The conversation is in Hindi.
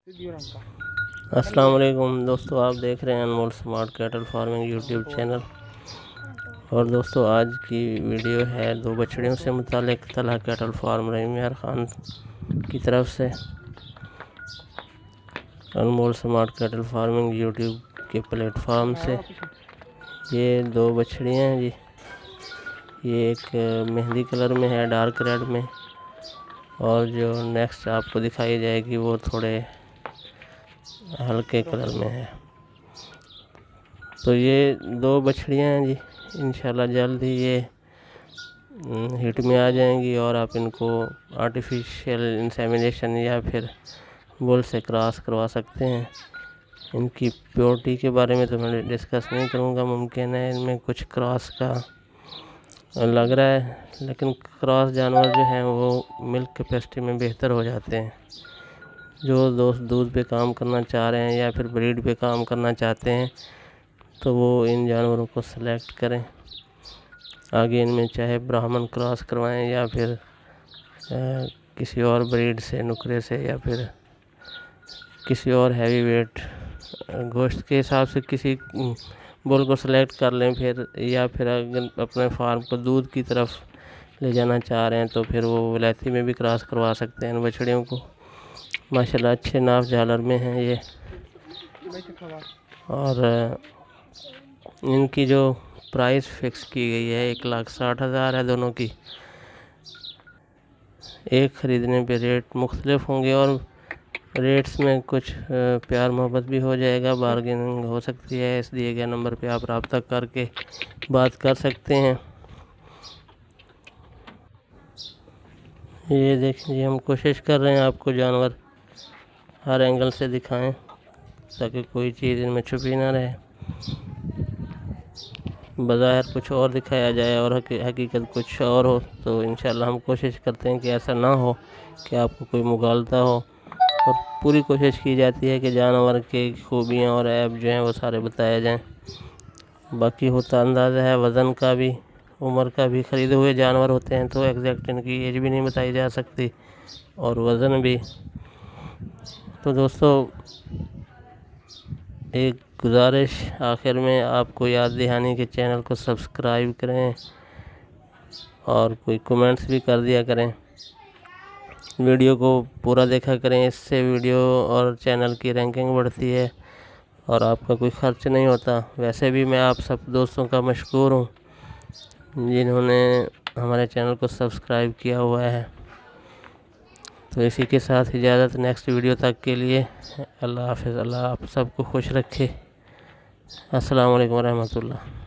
अस्सलाम वालेकुम दोस्तों, आप देख रहे हैं Anmol smart cattle farming YouTube channel. और दोस्तों, आज की वीडियो है दो बछड़ियों से मुतालिक तलहा कैटल फार्म रहीम यार ख़ान की तरफ से। अनमोल स्मार्ट कैटल फार्मिंग यूट्यूब के प्लेटफॉर्म से ये दो बछड़ियाँ हैं जी। ये एक मेहंदी कलर में है, डार्क रेड में, और जो नेक्स्ट आपको दिखाई जाएगी वो थोड़े हल्के कलर में है। तो ये दो बछड़ियाँ हैं जी, इंशाल्लाह जल्द ही ये हिट में आ जाएंगी और आप इनको आर्टिफिशियल इंसेमिनेशन या फिर बुल से क्रॉस करवा सकते हैं। इनकी प्योरिटी के बारे में तो मैं डिस्कस नहीं करूँगा, मुमकिन है इनमें कुछ क्रॉस का लग रहा है, लेकिन क्रॉस जानवर जो हैं वो मिल्क कैपेसिटी में बेहतर हो जाते हैं। जो दोस्त दूध पे काम करना चाह रहे हैं या फिर ब्रीड पे काम करना चाहते हैं तो वो इन जानवरों को सेलेक्ट करें। आगे इनमें चाहे ब्राह्मण क्रॉस करवाएं या फिर किसी और ब्रीड से, नुकरे से, या फिर किसी और हैवी वेट गोश्त के हिसाब से किसी बुल को सेलेक्ट कर लें फिर। या फिर अगर अपने फार्म को दूध की तरफ ले जाना चाह रहे हैं तो फिर वो विलायती में भी क्रॉस करवा सकते हैं इन बछड़ियों को। माशाल्लाह अच्छे नाफ झालर में हैं ये। और इनकी जो प्राइस फिक्स की गई है 1,60,000 है दोनों की। एक ख़रीदने पे रेट मुख्तलिफ होंगे और रेट्स में कुछ प्यार मोहब्बत भी हो जाएगा, बार्गेनिंग हो सकती है। इस दिए गए नंबर पे आप रब्ता करके बात कर सकते हैं। ये देखिए, हम कोशिश कर रहे हैं आपको जानवर हर एंगल से दिखाएं ताकि कोई चीज़ इनमें छुपी ना रहे, बज़ाहिर कुछ और दिखाया जाए और हकीकत कुछ और हो। तो इंशाल्लाह हम कोशिश करते हैं कि ऐसा ना हो कि आपको कोई मुगालता हो, और पूरी कोशिश की जाती है कि जानवर की खूबियाँ और ऐब जो हैं वो सारे बताए जाएं। बाकी होता अंदाज़ा है वज़न का भी, उम्र का भी। ख़रीदे हुए जानवर होते हैं तो एग्जैक्ट इनकी एज भी नहीं बताई जा सकती और वज़न भी। तो दोस्तों, एक गुजारिश आखिर में आपको याद दहानी के चैनल को सब्सक्राइब करें और कोई कमेंट्स भी कर दिया करें। वीडियो को पूरा देखा करें, इससे वीडियो और चैनल की रैंकिंग बढ़ती है और आपका कोई ख़र्च नहीं होता। वैसे भी मैं आप सब दोस्तों का मशकूर हूँ जिन्होंने हमारे चैनल को सब्सक्राइब किया हुआ है। तो इसी के साथ इजाज़त, नेक्स्ट वीडियो तक के लिए अल्लाह हाफ़िज़। अल्लाह आप सबको खुश रखे। अस्सलाम वालेकुम रहमतुल्लाह।